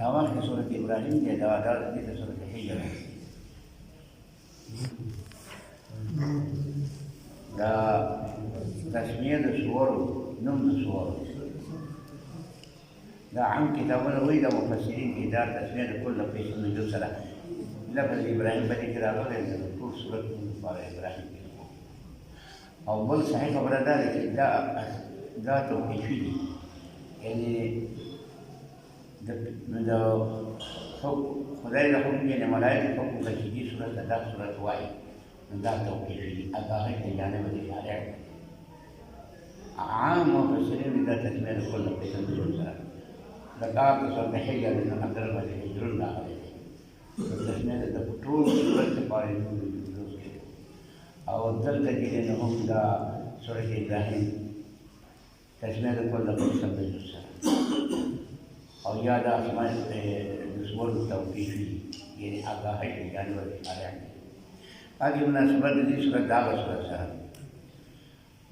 أواخر سورة إبراهيم دي دوادات دي سورة حجر دا تسمية الصور نوم الصور دا عن كتابنا ويدا مفسرين كده تسمية كل قسم من دول سلام لفظ إبراهيم بدي كده لفظ كل سورة إبراهيم أول صحيح خبر ذلك دا توقيفي يعني دا خدای له حکم یې ملائکه حکم کوي چې دې صورت دا صورت وایي دا توقیفي اګاهي ته جانب دې اشاره عام مفسرین دا تسميه كل قسم من سره ذکر صورت حجر من اندر باندې حجر الله علیه تسميه د ټول صورت په اړه او دلته کې نه هم دا سورۃ ابراهیم تسميه كل قسم من سره او یا دا اسماء نسبور توقیفی یعنی آگاهی کے جانور اشارہ ہیں آگے مناسبت دی صورت داغ صورت سره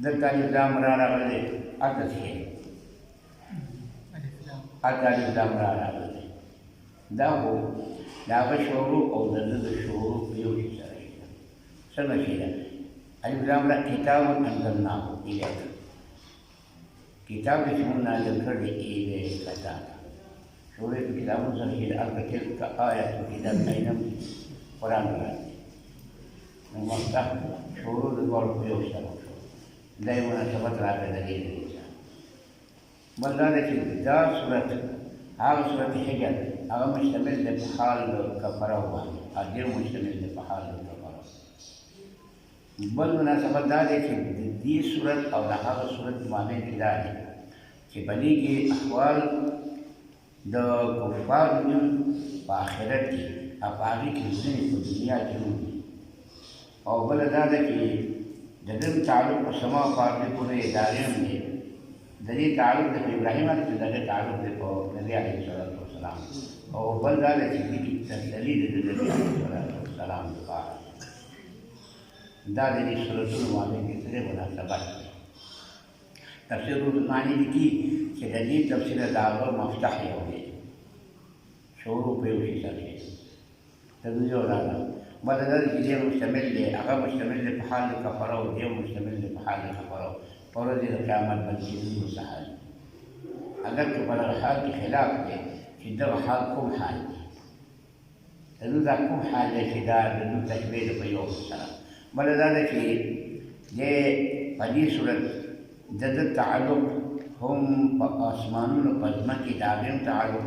دلتا الزام را راغلی عکس ہے الزام را راغلی دا هو داغ شروع او دلد شروع پیوشی سره څنګه شي الزام را کتاب انزلناه الیک کتاب چې موږ نازل کړی دی کتا سورة كتاب سنجد أربع تلك آية كتاب أينم قرآن الرحيم المفتاح شروط الورق يوشتر دائما ثبت على دليل الإنسان والله دا سورة هذا سورة حجر هذا مشتمل بحال الكفرة هذا مشتمل بحال الكفرة بل مناسبت ذلك دي سورة أو هذا سورة مامين كذلك كبنيجي أحوال د کفارو په آخرت کې هغه کې ځینې په دنیا کې وي او بل دا ده چې د دې تعلق په سما او ارض پورې ادارې هم دي د دې تعلق د ابراهیم علیه السلام تعلق د نبی علیه السلام او بل دا ده چې دې تسلی د نبی علیه السلام لپاره دا د دې سورتونو باندې کې سره مناسبت تفسیر معنی کی چې د دې تفسیر داغه مفتاح یو دی شروع په وشي سره تدویو راغله بدل دې مشتمل دی هغه مشتمل دی په حال کفاره او دې مشتمل دی په حال کفاره پر دې قیامت باندې مستحیل اگر په بل حال کې خلاف دی چې دا حال کوم حال دی دا کوم حال دی چې دا د تشبیه په یو سره بدل دا چې دې په دې صورت د تعلق هم په آسمانونو په ځمکې د هغې تعلق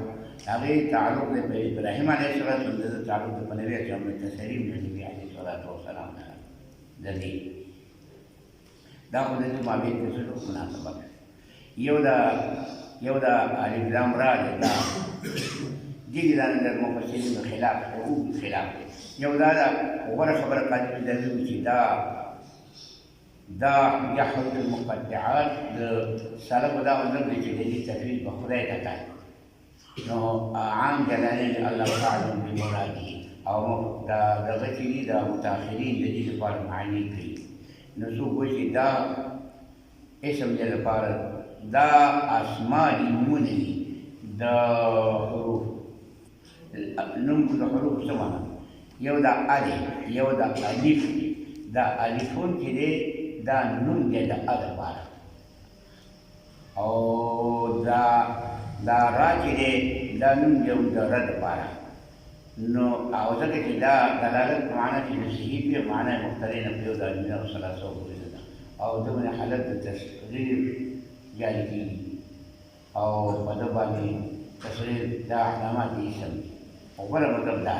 تعلق د ابراهیم علیه السلام د تعلق د نبي اکرم تسلیم د نبي علیه السلام د دې دا خو د دې مابین کې څه مناسبت یو دا الف لام را دا دې د مفسرینو خلاف او خلاف یو دا غوره خبره قادر د دې چې دا يحرز المقطعات سلف دا ونظر لجديد تفريد بخداي تكاي نو عام جلالين الله تعالى بمراده او دا غتري دا متاخرين جديد بار معاني كي نسو وشي دا اسم جل بار دا اسماء المني دا حروف نم حروف سمانا يو دا الف يو دا الف دا الفون كده دا نون دی د ا لپاره او دا را چې دی دا نون دی د ر لپاره نو او ځکه چې دا دلالت معنا چې صحیح په معنا مختلفه په د امین او ثلاثه پورې ده او دغه حالت د تصغیر جاری کیږي او په د باندې تصغیر دا علامات اسم او بل مطلب دا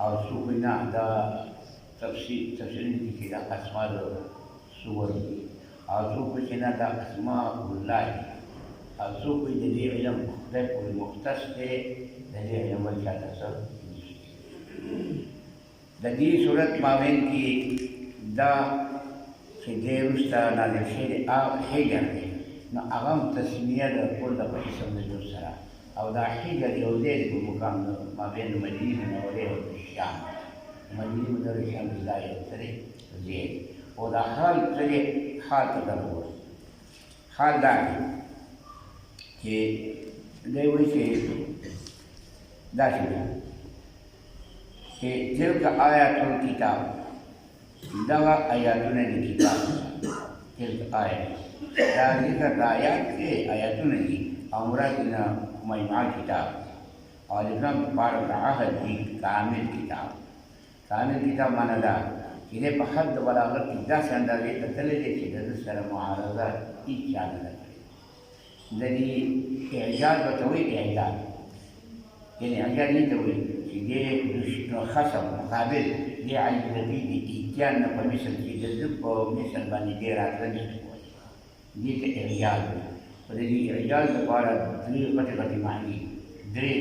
او سوینا دا تفسیر کې دا اسماء صور او څوک چې نه دا اسماء الله او څوک چې دې علم خدای پورې مختص دی د دې علم ولچاته سره د دې صورت مابین کې دا چې دې رستا نازل شوی حجر دی نو هغه تسمیه د ټول د قسم د سره او دا حجر یو دی په مقام مابین مدینه او شام مدینه د شام ځای سره دی او دا حال سره حال ته درور حال دا چې دی وایي چې داسې ده چې تلک آیات الکتاب دغه آیاتونه د کتاب تلک آیات دا ذکر د آیات کې آیاتونه دي او مراد نه مجموعه کتاب او د اسلام لپاره د عهد دي کامل کتاب کامل کتاب معنا ده چې دی په حد د بلاغت کې داسې اندازې ته تللی دی چې د ده سره معارضه هېڅ چا نه ده کړې د دې اعجاز ورته وایي اعجاز یعنې اعجاز دې ته وایي چې دې خصم مقابل دې عجزګي د اتیان نه په مثل کې د ده په مثل باندې دې راتله نه شي کولی دې ته اعجاز وایي په د دې اعجاز لپاره درې غټې غټې معنې درې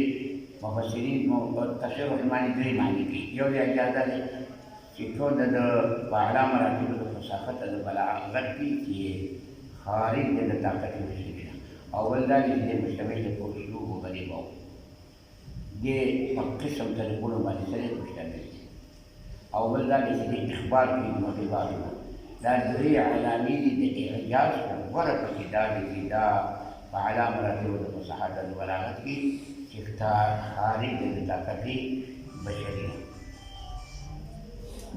مفسرین تفسیر رحماني درې معنې کوي یو د اعجاز دا دی چې ټول د په اعلی مراتبو د فصاحت د بلاغت کې چې خارج د طاقت وشي او بل دا چې دې مشتمل دی په اسلوب غریب او دې په قسم طریقونو باندې سره مشتمل دی او بل دا چې دې اخبار کوي مغیباتونه دا درې علامې دي د اعجاز غوره پکې دا دي چې دا په اعلی مراتبو د فصاحت د بلاغت کې چې خارج د طاقت بشري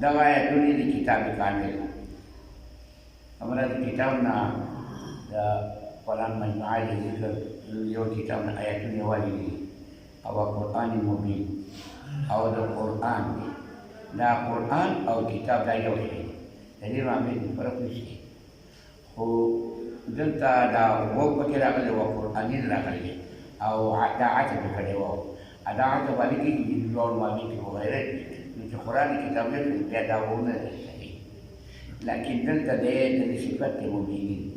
دا آیاتونه د کتاب کامل همره د کتاب نه د قرآن مجموعه د ذکر یو کتاب نه آیاتونه والي دي او قرآن مبین او د قرآن دی دا قرآن او کتاب دا یو شی دی د دې باندې فرق نشته خو دلته دا وو پکې راغلی وو قرآني راغلی او دا عطف کړی وو دا عطف باندې کې د ډول مابین کې وغیره چې قرآن کتاب نه بیا دا وونه صحیح لکن دلته د صفت مبینین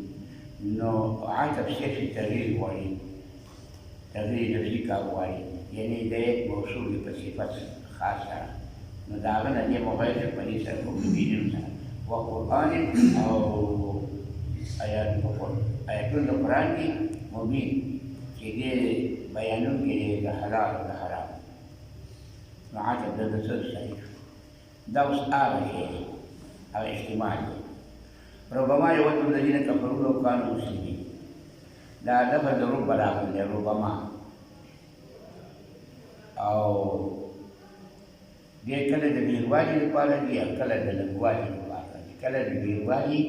نو عطف شیخ تغییر غواړي تغییر لفظي کار غواړي یعنې د موصول په صفت خاص سره نو د هغه نه دې مغیر په دې سره مبینین سره وقرآن او آیاتونه د قرآن دي مبین چې دې بیانونکي د حلال او د حرام نو عطف د ده څه صحیح دا اوس هغه شی دی هغه احتمال دی ربما یود الذین کفروا لو کانوا مسلمین دا لفظ د رب راغلی دی ربما او دې کله د ډېروالي لپاره دي او کله د لږوالي لپاره دي کله د ډېروالي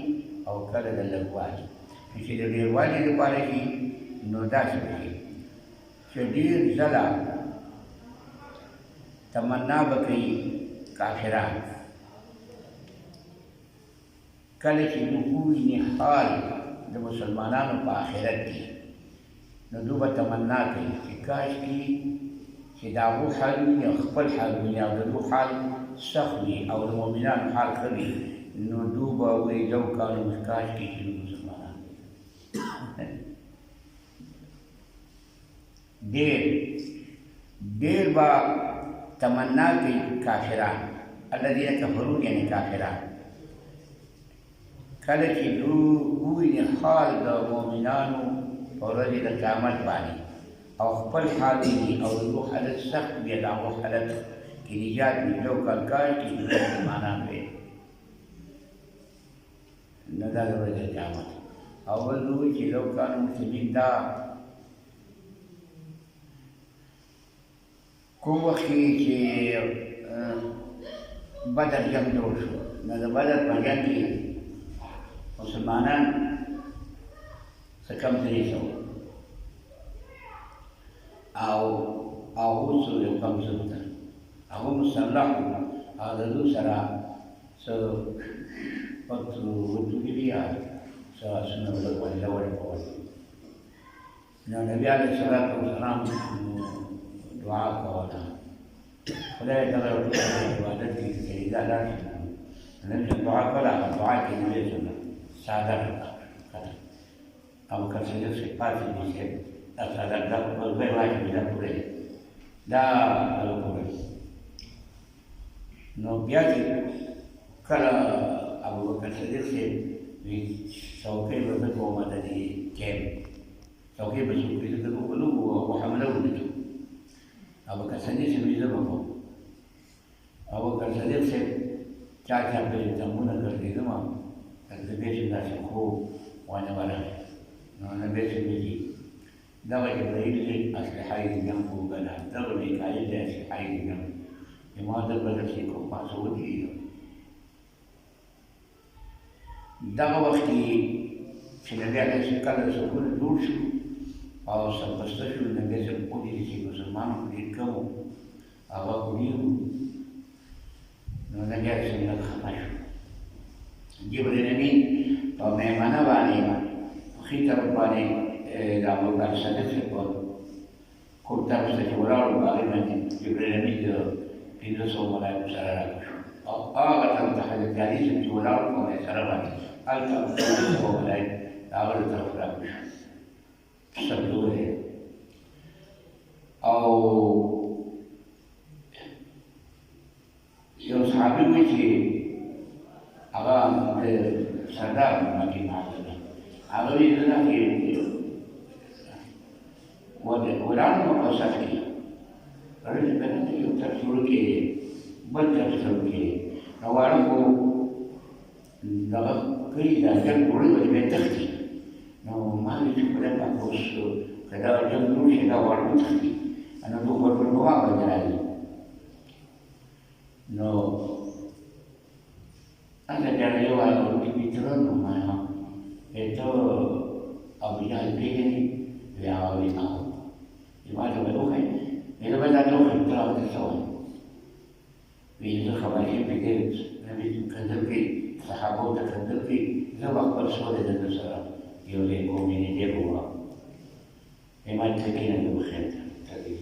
او کله د لږوالي چې د ډېروالي لپاره دي نو داسې وشي چې ډېر ځله تمنا به کوي کافران کله چې دوی وویني حال د مسلمانانو په آخرت کې نو دوی به تمنا کوي چې کاشکې چې د هغو حال وي او خپل حال ویني او د دوی حال سخت وي او د مؤمنانو حال ښه وي نو دوی به وایي لو کانو کاشکې چې دوی مسلمانان ډېر به تمنا کوي کافران الذین کفروا یعنې کافران کله چې دوی وویني حال د مؤمنانو په ورځې د قیامت باندې او خپل حال ویني او د دوی حالت سخت وي د هغو حالت کې نجات وي لو کان کاشکې دوی مسلمانان وي نو دا د ورځې د قیامت او بل دوی چې لو کانو مسلمین دا کوم وخت چې بدر جنګ جوړ شو نو د بدر په جنګ کې مسلمانان څه کم 300 او هغو څو یو کم زرو هغو مسلح وو او د دوی سره څه وتوګي دي څه آسونه لوړې کول نو نبي علیه الصلاة والسلام دعا کوله خدای دغه عبادت کې دا لازم نبي دعا کوله دعا کې نبي سنت ساده او کله چې پاتې دي چې ساده دا په ځای واجب ده پوره دا پوره نو بیا چې کله ابو بکر صدیق سے څوکۍ ورته کومه د دې کېم څوکۍ به څوکۍ ته کوو او حمله وکړو ابو بکر صدیق سے ویزه وکړو ابو بکر صدیق سے چا په تمونه کړی نو ما د دې چې دا خو وانه ولا نو نه به چې دغه جبرائیل دې اسلحه یې جنګ وګڼه، دغه میکائیل دې اسلحه یې جنګ ما د بدر چې کوم پاسه ودرېږي. دغه وخت کې چې نبي علیه السلام کله سکون جوړ شو او سربسته شو، نبي صلی الله علیه وسلم چې مسلمانان ډېر کم وو، هغه ډېر وو، نو نبي علیه السلام خفه شو. جبرائیل امین په میمنه باندې ښي طرف باندې د ابوبکر صدیق په کوم طرف ته چې ولاړ وو، هغې باندې جبرائیل امین د 1500 ملایکو سره راکړه شو او هغه طرف ته حضرت علي صاحب چې ولاړ وو په سره باندې هلته 1500 ملایک د هغه له طرف راکړه شو. سبلور دی او یو صحابي وایي چې هغه د سردار مکې معاهده ده، هغه وایي زه داسې ولاړم په سر کې رژ کنه یو تر شروع کې بل تر شروع کې روانه خو دغه کوي دا جنګ وړي وایي بیا تښتي، نو ما وایي چې خدای پاک اوس که دا جنګ جوړ شي دا غواړم وتښتي، نو دوی به ټول نواب باندې راځي. نو هلته بیا یو بي ترن ما ته ابو جهل پېژني؟ وایي هغه وایي ما ما ته به وښایي إذا بدأت أخرج ترى تسوي في الخبائث بديت نبي كذبي صحابه كذبي ذو أكبر سورة النصارى يولي قومين يجيبوا إما تكين بخير تكين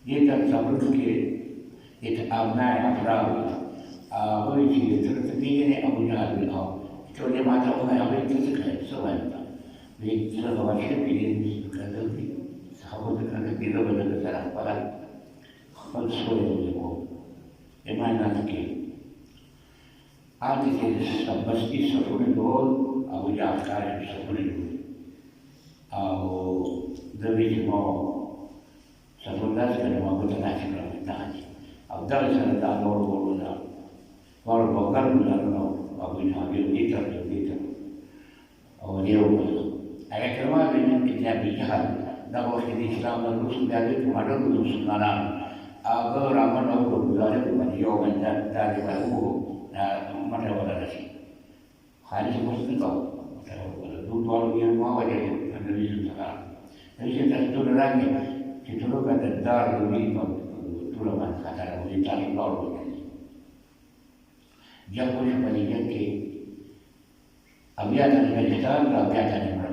جيت صبرت كي يتأمنا أفراد أقول شيء ترتبيني أبو جهل بالأو تقولي ما تقول أبي تسكت سوى أنت في الخبائث بديت كذبي صحابه كذبي ذو بدل سلام فقط خپل سوري وجبو ایمان نه کې آدي چې سبستی سفر ډول او یا کار سفر ډول او د ویجمو سفر داس کنه ما په تاسو کې راځي او دا سره دا نور ورونه ور په کارونه نو او نه هغه دې ته او یو هغه کلمه دې چې بیا جهاد دا وخت د اسلام د رسول بیا د ماډل مسلمانانو هغه رامن او ګزاره په باندې یو باندې دا دی وو دا ماته ولا راشي خالص مسلمان او دوه ډول یې ما وایي د دې څخه هیڅ تاسو ته راځي چې ټول کده دار دی په ټول باندې خطر او دې تاسو ډول وایي جب په دې کې بیا د افغانستان را بیا د امریکا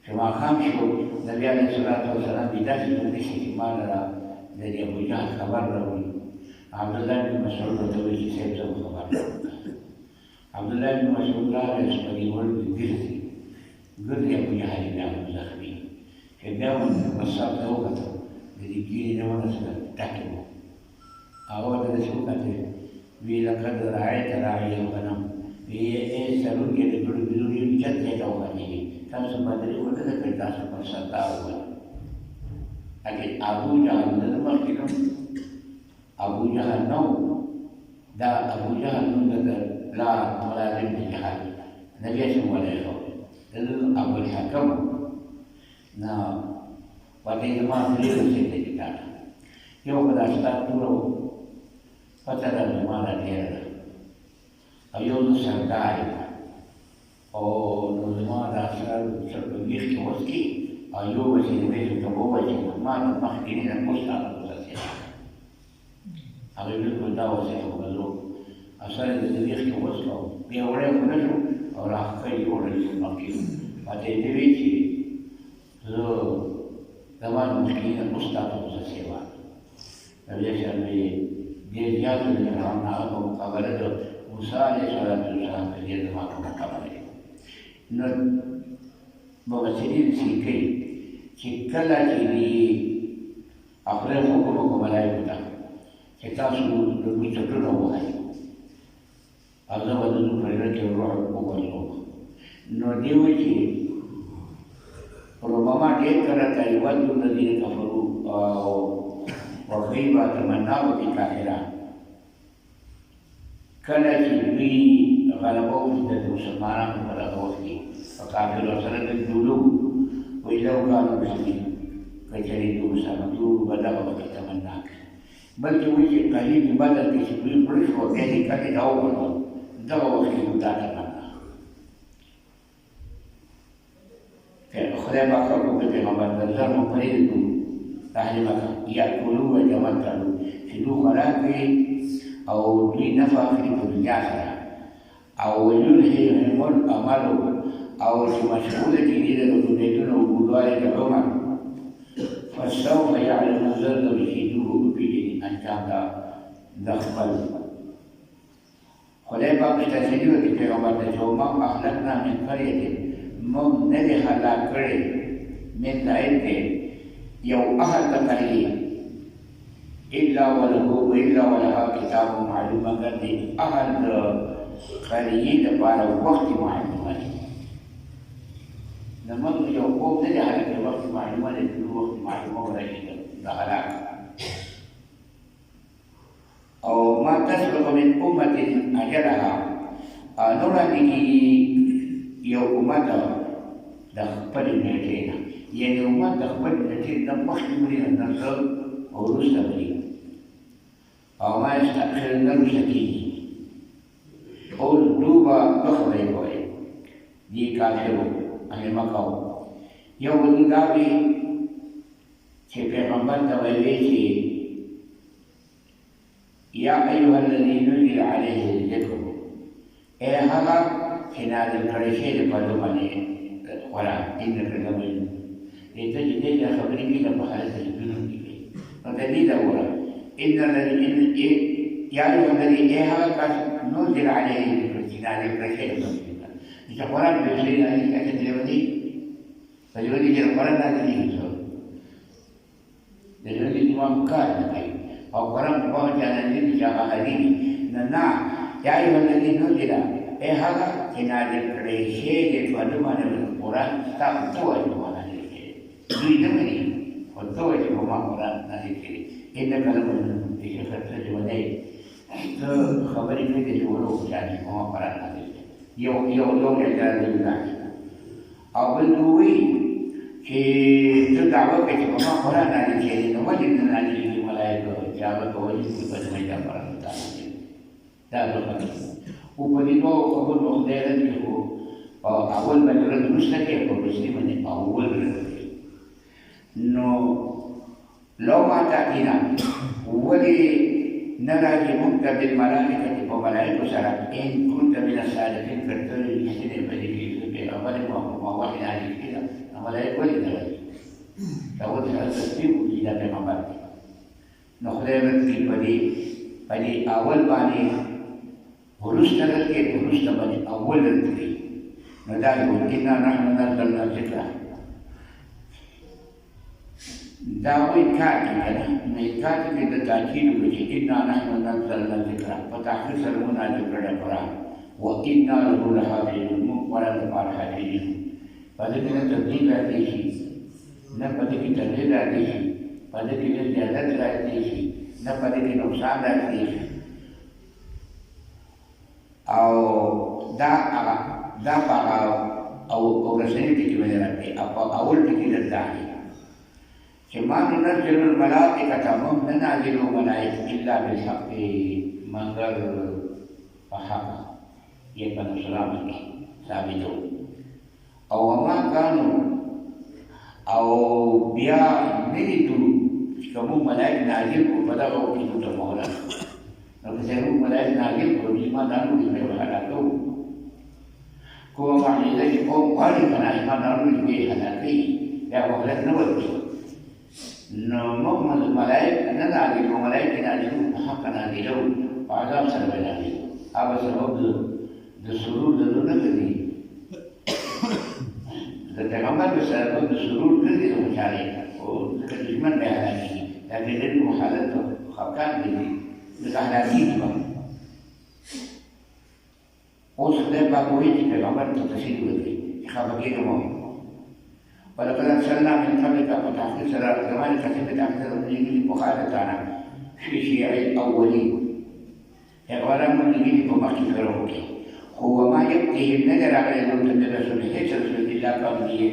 چې ما خام شو نبی علیه السلام دې داسې باندې چې ما را د دې ابو جهل خبر راوړي عبد الله بن مسعود ته وایي چې څه خبر عبد الله بن مسعود راغی چې په ور ګرځي ابو جهل بیا زخمي چې بیا وسات ته وکړه د دې کې نه ورسره تاکو هغه د څه وکړه وی لقد رأيت راعيا الغنم وی سرور کې د ګړو بيزوري چته تا وایي تاسو باندې ورته کړه تاسو پر سردار وایي اګه ابو جهل د مخکې ابو جهل نو دا ابو جهل نو د لا ملازم جهل نبي اسمه ولا يخو ابو الحكم نا وته ما دې څه دې تا یو کله ستاسو فتره زمانه ډېره او یو نو سردار او نو زمانه سره ویښ کې وسکي او یو چې دې ته وایي ما نه مخکې نه مستعد اوسه هغه دې دا وځي او بلو اصل دې ویښ کې وسکو بیا وړه کو نه او راځي وړه چې مخکې پاتې دې چې زه زمانه مخکې نه مستعد اوسه سیوا دې چې دې یاد نه راځي هغه خبره ده موسی علیه السلام په دې زمانه کې کړی نو مبشرین سیکي چې کله چې دې خپل حکم ملایکو ته چې تاسو د مستقرو وایي الله ودې پرې کې روح وګورئ نو دی وایي چې ربما دې کړه کوي ودو د دې کفرو او وغيبة تمناه بالكافرة کله چې دوی غلبه وکړي د مسلمانانو په دغه وخت کې په کافرو سره د جوړو وی لو کانو مسلمین کچری دوسرا دور بدا وقت تمنا کړي بلکې وایي چې قریب بدل کې چې دوی مړه شو بیا دې کلي دا وکړل دغه وخت کې دا تمنا خدای پاک په پیغمبر د ځان پرېږدو اهل مکه یاکلوا ویتمتعوا چې دوی خوراک کوي او دوی نفع اخلي په دنیا سره او ویلههم الامل او چې مشغوله کېدي د امیدونو اوږدوالی د عمر فسوف یعلم زر به چې دوی وپېژني انجام د خپل خدای پاک تسلي وکړي پیغمبر ته چې وما اهلکنا من قرية موږ نه دې هلاک کړی من دایل کې یو اهل د قریه الا ولها کتاب معلوم مگر دې اهل د قریه دپاره وخت معلومه دی نو موږ یو قوم نه دی هلک د وخت معلومه دی چې وخت معلومه ورشي د هلاک او ما تسبق من امة اجلها نو وړاندې کېږي یو امت د خپلې نېټې نه یعنې امت د خپلې نېټې نه مخکې مري نه زه او وروسته مري او ما یستأخر نه وروسته کېږي اوس دوی به دوه خبرې کوئ دې کافرو اهل مکه یو به دوی دا وي چې پیغمبر ته به ویې چې یا ایها الذي نزل علیه الذکر ای هغه چې نازل کړی شوی دی په ده باندې قرآن انک لمجنون ته چې دې دا خبرې کوي په حالت د جنون کې کوي نو د دې دا وره ان الذي یا ایها الذي ای هغه کس نزل علیه الذکر چې نازل کړی شوی دی چې قرآن به شي نه هیڅ څه دی په دې ودی چې قرآن نازل کیږي د دې امام کار نه کوي او قرآن په هغه ځای کې چې هغه حدیث نه یا ایها الذي نزل ای هغه چې نازل کړی شوی دی په ده باندې قرآن ستا ته وایي په ما نازل کړی دوی نه مني خو ته وایي چې په ما قرآن نازل کړي انک لمجنون دې شخص ته لیونی ته خبرې کوي چې ورو وچانې په ما قرآن نازل کړي یو اعتراض دی او بل دوی وایي چې ته دعوه کوې چې په ما قرآن نازل کړي نو ولې نه نازل کړي ملایکو چې هغه ته وایي چې په دې باندې قرآن نازل دا خبره په دې دوه خبرو خدای رد کړي خو اول باندې رد وروسته کوي په وروستي باندې اول رد کوي نو لو ما تأتینا ولې نه راځي موږ ته بالملائکة په ملایکو سره ان كنت من الصادقین که ته رښتینی په دې کې چې پیغمبر ما وحي نازل کړي ده نو ملایک ولې نه راځي دا اوس سره تصدیق وکړي دا پیغمبر دی نو خدای رد کړي په دې اول باندې وروسته رد کړي وروسته باندې اول رد کړي نو دا یو انا نحن نزلنا الذکر دا وایي کار کې که نه نو کار کې د تاکید وکړي چې انا نحن نزلنا الذکر په تحقیق سره مو نازل کړی قرآن و انا له لحافظون موږ قرآن لپاره حافظین په دې کې نه تبدیل راځي شي نه په دې کې تبدیل راځي شي په دې کې نه زیادت راځي شي نه په دې کې نقصان راځي شي او دا په او رسنۍ ټکي باندې راځي اول ټکي درته چې ما ننزل الملائکة موږ نه نازلو ملائک الا بالحق مگر په حق یې په نصرت کې ثابتو او وما کانو او بیا نه دي چې کوم ملائک نازل کو په دغه وخت کې ته مولا نو که څنګه ملائک نازل کو ایمان دانو دې په حالاتو کومه معجزه چې کوم غواړي کنه ایمان دانو دې حالاتي یا وخت نه ورته نو موږ ملائک نه نازلو ملائک نازلو حق نازلو په عذاب سره باندې هغه سبب د سرور د نه کوي د پیغمبر په سره د سرور کړي د مشاري او د دشمن به حالاتي دا د دې حالت خفقان دي د حالاتي دي اوس خدای پاک وایي چې پیغمبر ته تشریح وکړي خفقان مو ولقد أرسلنا من قبلك فتحقيق سراء زمان كثير تحقيق الإنجيل مخالفة في شيع الأولين إغوالا من الإنجيل بمحكي فروكي هو ما يبقيه النذر على المتدرس بحيث رسول الله قبليه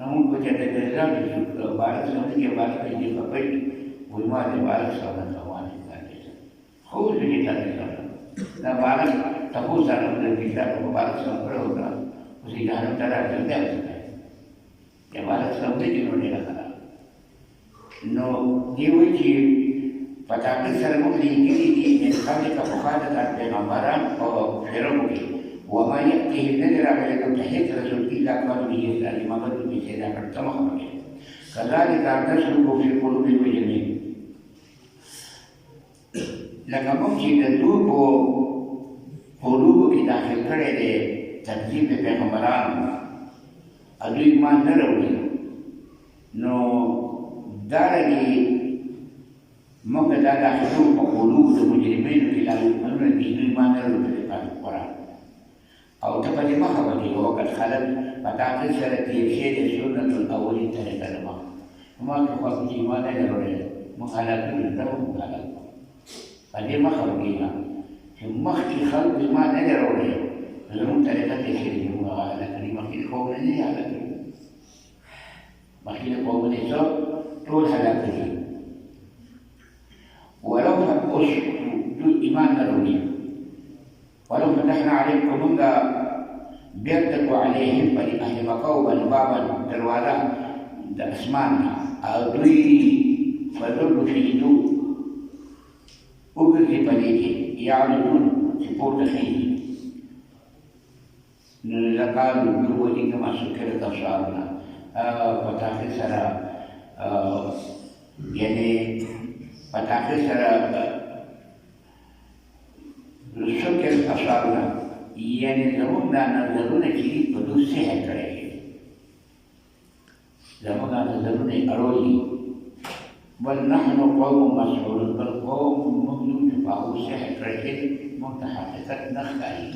namun berjaya-jaya di barat sama dia barat dia pakai rumah di barat sama kawan kita. Khusus kita di sana. Nah barat tahu sana kita ke barat sama program. Mesti jangan cara kerja kita. Ya barat sama dia ni lah. No dia uji patakan sana mungkin ini kami kapukan dan pengambaran atau feromogi. وما يأتيه النذر على أن تحيط رسول إلا قالوا به الإمام ابن سيدنا فارتمخ به كذلك تسلك في قلوب المجرمين لكن ممكن تدوب قلوب داخل كره تكذيب پیغمبران ادو ایمان نه وروړي نو دارنګي موږ دا داخلو په قلوب د مجرمینو کې لا ایمان نه وروړي په قرآن او تقدم خبري وقد خلت فتعقل سنة يشيد سنة الأولين تلك الماء وما تخاف إيمان لرؤية مخالفة لهم مخالفة فدي خبرينا ثم مخي خلق إيمان لرؤية لهم تلك يشيد مخالفة مخي القوم لي على مخي القوم لي طول حلاقه ولو فقش إيمان لرؤية ولو فتحنا عليكم منذ بيرتكوا عليهم فلأهل قوما بابا دروازة أسماننا أدوي فذل في دو أجري بليه يعلمون سبورت خيه لقالوا جوه كما سكرت أبصارنا فتاخر سرا يعني فتاخر سرا شکر اشارنا یعنی زمون دا نظرونه چې په دوی سحر کړی زمون دا نظرونه اړوي بل نحن قوم مسحورون بل قوم مظلوم په هغو سحر کړی موږ ته حقیقت نه ښکاري